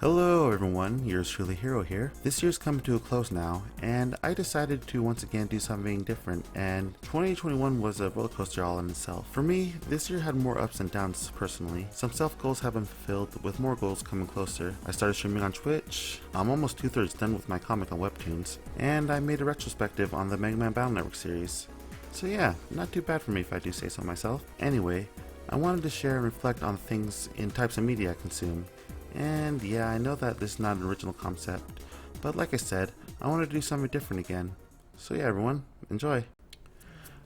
Hello everyone, yours truly Hero here. This year's coming to a close now, and I decided to once again do something different, and 2021 was a roller coaster all in itself. For me, this year had more ups and downs personally. Some self-goals have been fulfilled, with more goals coming closer. I started streaming on Twitch, I'm almost 2/3 done with my comic on Webtoons, and I made a retrospective on the Mega Man Battle Network series. So yeah, not too bad for me if I do say so myself. Anyway, I wanted to share and reflect on things in types of media I consume. And yeah, I know that this is not an original concept, but like I said, I wanted to do something different again. So yeah, everyone, enjoy.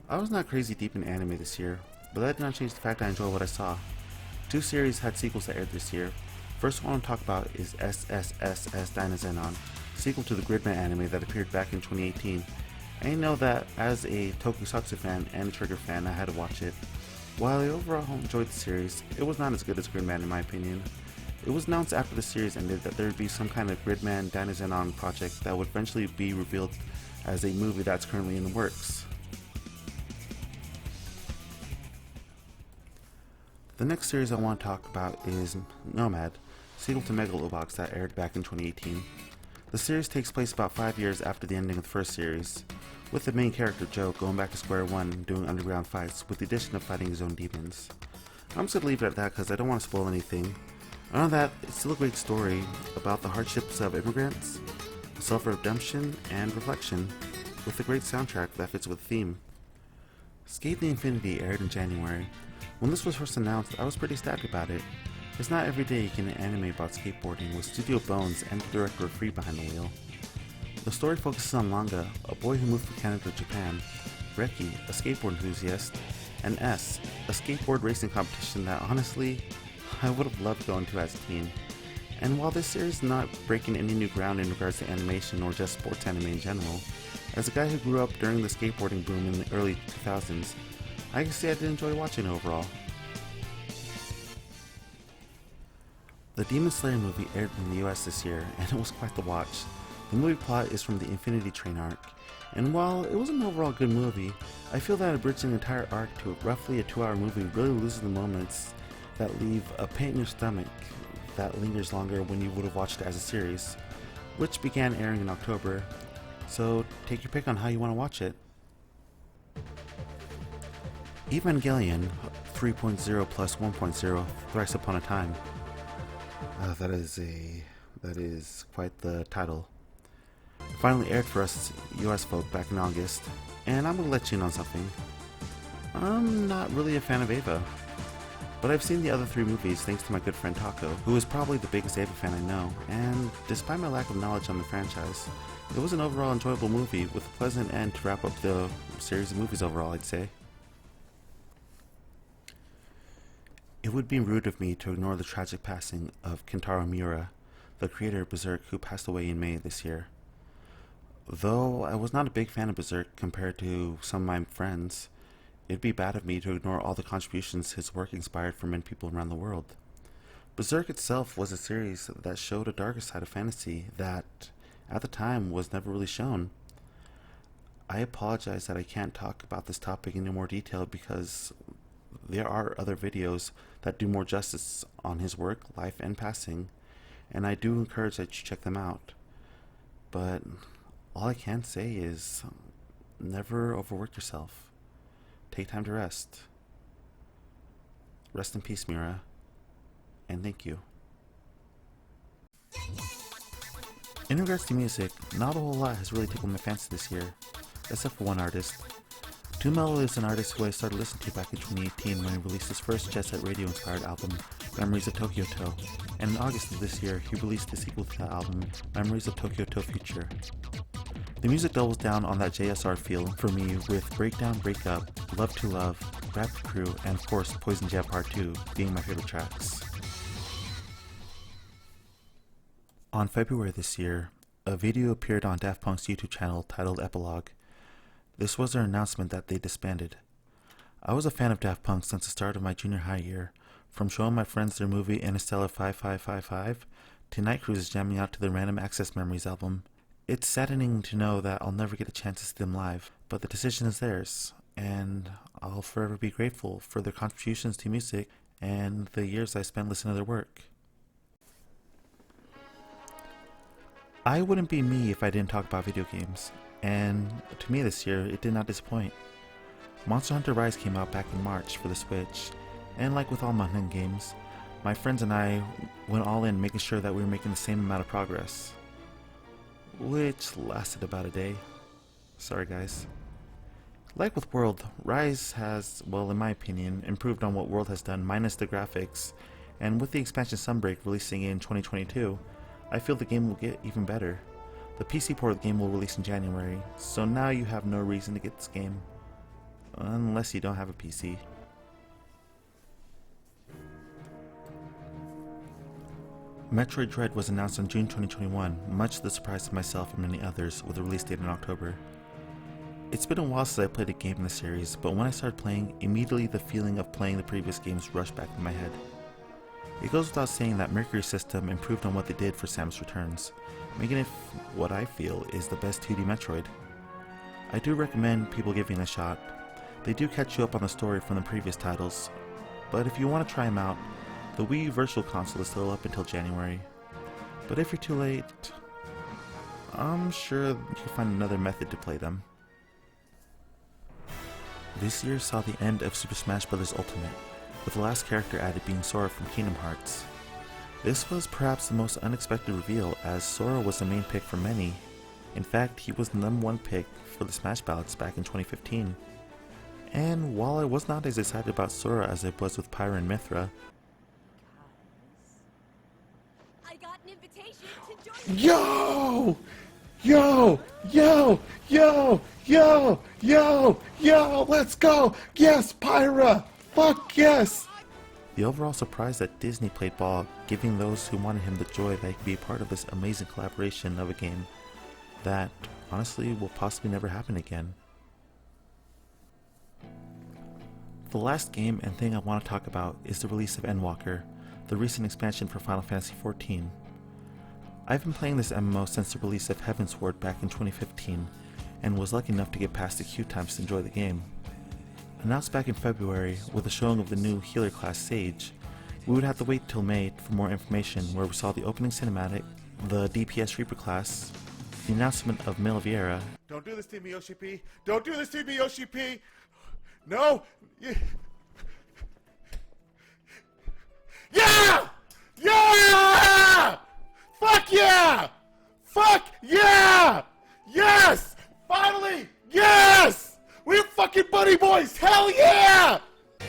I was not crazy deep in anime this year, but that did not change the fact I enjoyed what I saw. Two series had sequels that aired this year. First one I want to talk about is SSSS Dino Zenon, sequel to the Gridman anime that appeared back in 2018. And you know that as a Tokusatsu fan and a Trigger fan, I had to watch it. While I overall enjoyed the series, it was not as good as Gridman in my opinion. It was announced after the series ended that there would be some kind of Gridman Dino Zenon project that would eventually be revealed as a movie that's currently in the works. The next series I want to talk about is Nomad, sequel to Megalobox that aired back in 2018. The series takes place about 5 years after the ending of the first series, with the main character Joe going back to square one doing underground fights with the addition of fighting his own demons. I'm just going to leave it at that because I don't want to spoil anything. Other than that, it's still a great story about the hardships of immigrants, self-redemption, and reflection, with a great soundtrack that fits with the theme. Skate the Infinity aired in January. When this was first announced, I was pretty ecstatic about it. It's not every day you get an anime about skateboarding with Studio Bones and the director Free behind the wheel. The story focuses on Manga, a boy who moved from Canada to Japan, Reki, a skateboard enthusiast, and S, a skateboard racing competition that honestly, I would have loved going to as a teen. And while this series is not breaking any new ground in regards to animation or just sports anime in general, as a guy who grew up during the skateboarding boom in the early 2000s, I can say I did enjoy watching it overall. The Demon Slayer movie aired in the US this year, and it was quite the watch. The movie plot is from the Infinity Train arc, and while it was an overall good movie, I feel that abridging the entire arc to roughly a 2-hour movie really loses the moments that leave a pain in your stomach that lingers longer when you would have watched it as a series, which began airing in October, so take your pick on how you want to watch it. Evangelion 3.0 plus 1.0 Thrice Upon a Time. That is quite the title. It finally aired for us US folk back in August, and I'm gonna let you in on something. I'm not really a fan of Eva. But I've seen the other 3 movies thanks to my good friend Taco, who is probably the biggest Eva fan I know, and despite my lack of knowledge on the franchise, it was an overall enjoyable movie with a pleasant end to wrap up the series of movies overall, I'd say. It would be rude of me to ignore the tragic passing of Kintaro Miura, the creator of Berserk, who passed away in May this year. Though I was not a big fan of Berserk compared to some of my friends, it'd be bad of me to ignore all the contributions his work inspired for many people around the world. Berserk itself was a series that showed a darker side of fantasy that, at the time, was never really shown. I apologize that I can't talk about this topic in any more detail because there are other videos that do more justice on his work, life, and passing, and I do encourage that you check them out. But all I can say is, never overwork yourself. Take time to rest. Rest in peace, Miura. And thank you. In regards to music, not a whole lot has really tickled my fancy this year, except for one artist. Tumelo is an artist who I started listening to back in 2018 when he released his first Jet Set Radio-inspired album, Memories of Tokyo To, and in August of this year, he released the sequel to that album, Memories of Tokyo To Future. The music doubles down on that JSR feel for me with Breakdown Breakup, Love to Love, Rapid Crew, and of course Poison Jab Part 2 being my favorite tracks. On February this year, a video appeared on Daft Punk's YouTube channel titled Epilogue. This was their announcement that they disbanded. I was a fan of Daft Punk since the start of my junior high year, from showing my friends their movie Interstellar 5555 to night cruises jamming out to their Random Access Memories album. It's saddening to know that I'll never get a chance to see them live, but the decision is theirs, and I'll forever be grateful for their contributions to music and the years I spent listening to their work. I wouldn't be me if I didn't talk about video games, and to me this year, it did not disappoint. Monster Hunter Rise came out back in March for the Switch, and like with all Mountain games, my friends and I went all in making sure that we were making the same amount of progress. Which lasted about a day. Sorry guys. Like with World, Rise has, well in my opinion, improved on what World has done minus the graphics, and with the expansion Sunbreak releasing in 2022, I feel the game will get even better. The PC port of the game will release in January, so now you have no reason to get this game. Unless you don't have a PC. Metroid Dread was announced on June 2021, much to the surprise of myself and many others, with a release date in October. It's been a while since I played a game in the series, but when I started playing, immediately the feeling of playing the previous games rushed back in my head. It goes without saying that Mercury's system improved on what they did for Samus Returns, making it what I feel is the best 2D Metroid. I do recommend people giving it a shot. They do catch you up on the story from the previous titles, but if you want to try them out, the Wii U Virtual Console is still up until January. But if you're too late, I'm sure you can find another method to play them. This year saw the end of Super Smash Bros. Ultimate, with the last character added being Sora from Kingdom Hearts. This was perhaps the most unexpected reveal, as Sora was the main pick for many. In fact, he was the #1 pick for the Smash ballots back in 2015. And while I was not as excited about Sora as I was with Pyra and Mithra, I got an invitation to join Yo! Yo! Yo! Yo! Yo! Yo! Yo! Let's go! Yes, Pyra! Fuck yes! The overall surprise that Disney played ball, giving those who wanted him the joy that he could be a part of this amazing collaboration of a game that, honestly, will possibly never happen again. The last game and thing I want to talk about is the release of Endwalker, the recent expansion for Final Fantasy XIV. I've been playing this MMO since the release of Heavensward back in 2015, and was lucky enough to get past the queue times to enjoy the game. Announced back in February with a showing of the new healer class Sage, we would have to wait till May for more information, where we saw the opening cinematic, the DPS Reaper class, the announcement of Meliviera. Don't do this to me, Yoshi P. Don't do this to me, Yoshi P. No. Yeah! Yeah! Fuck yeah! Fuck yeah! Yes! Finally! Yes! We're fucking buddy boys! Hell yeah!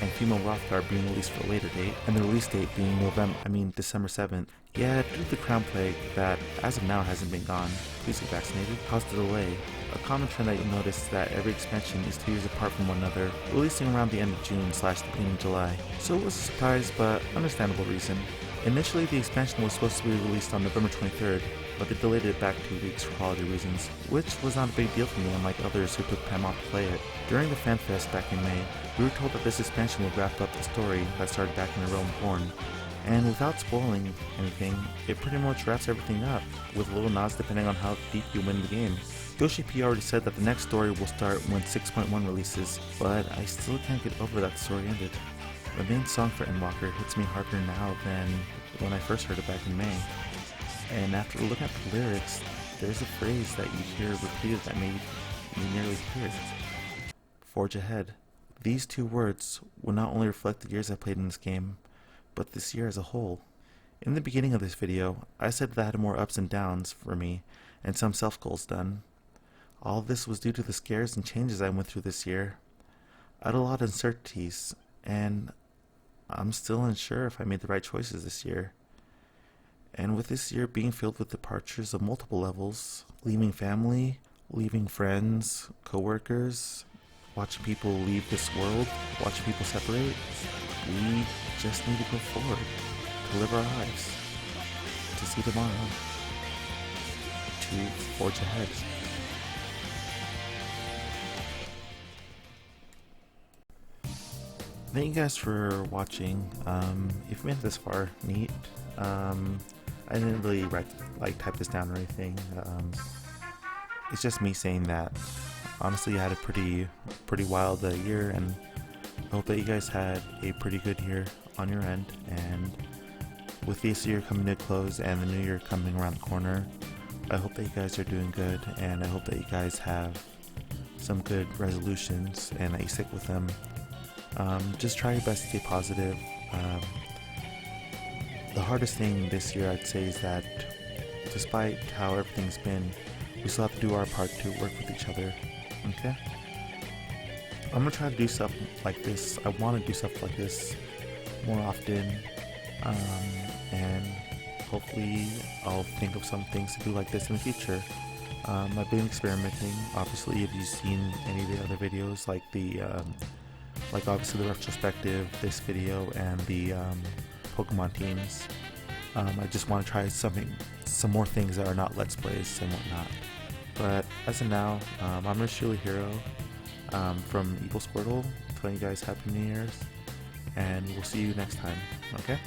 And Female Rothgar being released for a later date, and the release date being December 7th. Yeah, due to the Crown Plague that, as of now, hasn't been gone, please get vaccinated, caused a delay. A common trend that you'll notice is that every expansion is 2 years apart from one another, releasing around the end of June / the beginning of July. So it was a surprise, but understandable reason. Initially, the expansion was supposed to be released on November 23rd, but they delayed it back 2 weeks for quality reasons, which was not a big deal for me, unlike others who took time off to play it. During the FanFest back in May, we were told that this expansion would wrap up the story that started back in the Realm of Born. And without spoiling anything, it pretty much wraps everything up, with little nods depending on how deep you win the game. Yoshi P already said that the next story will start when 6.1 releases, but I still can't get over that the story ended. The main song for Endwalker hits me harder now than when I first heard it back in May. And after looking at the lyrics, there's a phrase that you hear repeated that made me nearly tear. Forge ahead. These 2 words will not only reflect the years I played in this game, but this year as a whole. In the beginning of this video, I said that I had more ups and downs for me, and some self-goals done. All of this was due to the scares and changes I went through this year. I had a lot of uncertainties, and I'm still unsure if I made the right choices this year. And with this year being filled with departures of multiple levels, leaving family, leaving friends, coworkers, watching people leave this world, watching people separate, we just need to go forward, to live our lives, to see tomorrow, to forge ahead. Thank you guys for watching. If you made it this far, neat. I didn't really type this down or anything. It's just me saying that. Honestly, I had a pretty wild year, and I hope that you guys had a pretty good year on your end. And with this year coming to a close and the new year coming around the corner, I hope that you guys are doing good, and I hope that you guys have some good resolutions and that you stick with them. Just try your best to stay positive. The hardest thing this year, I'd say, is that despite how everything's been, we still have to do our part to work with each other. Okay? I'm gonna try to do stuff like this. I want to do stuff like this more often, and hopefully I'll think of some things to do like this in the future. I've been experimenting. Obviously, if you've seen any of the other videos, like like obviously the retrospective, this video, and the Pokemon teams, I just want to try some more things that are not Let's Plays and whatnot. But as of now, I'm your Shirley Hero from Evil Squirtle, telling you guys Happy New Year's, and we'll see you next time. Okay?